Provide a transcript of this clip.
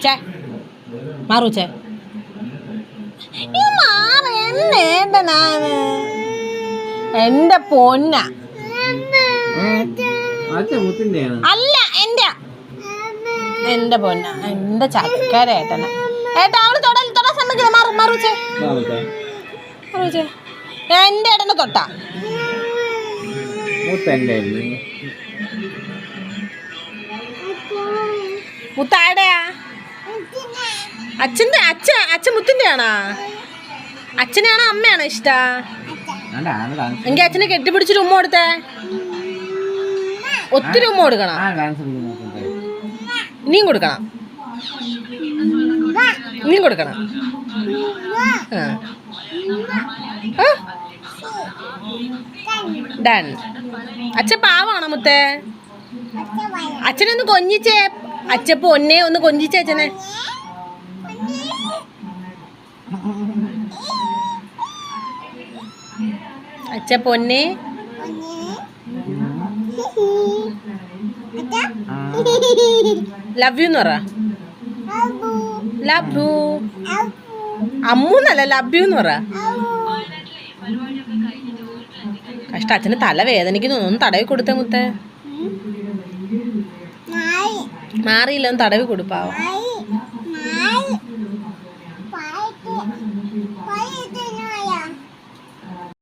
ചേ മാറൂച്ചേ എന്റെ പൊന്ന അല്ല എന്റെ പൊന്ന എന്റെ ചക്കര ഏട്ടനാ. ഏട്ടാ അവള് തൊടാൻ സമ്മതിക്കില്ല. മാറൂച്ചേ എന്റെ ഏട്ടനെ തൊട്ടാ മുത്താടെയാ അച്ഛൻ മുത്തിന്റെ ആണോ? അച്ഛനെയാണോ അമ്മയാണോ ഇഷ്ട? എങ്കിൽ അച്ഛനെ കെട്ടിപ്പിടിച്ചൊരു ഉമ്മ കൊടുത്തേ. ഒത്തിരി ഉമ്മ കൊടുക്കണം. ഇനിയും കൊടുക്കണം. ഡൺ. അച്ഛൻ പാവാണോ മുത്തേ? അച്ഛനെ ഒന്ന് കൊഞ്ചിച്ചേ. അച്ഛപ്പോ ഒന്നേ ഒന്ന് കൊഞ്ചിച്ചേ അച്ഛനെ. അച്ഛ പൊന്നെ ലവ് യു എന്ന് പറ. ലവ് യു അമ്മൂന്നല്ല ലവ് യു എന്ന് പറ. കഷ്ട അച്ഛന് തല വേദനിക്കുന്നു. ഒന്ന് തടവി കൊടുത്തേ മുത്തേ. മാറിയില്ല, ഒന്ന് തടവി കൊടുപ്പാവോ.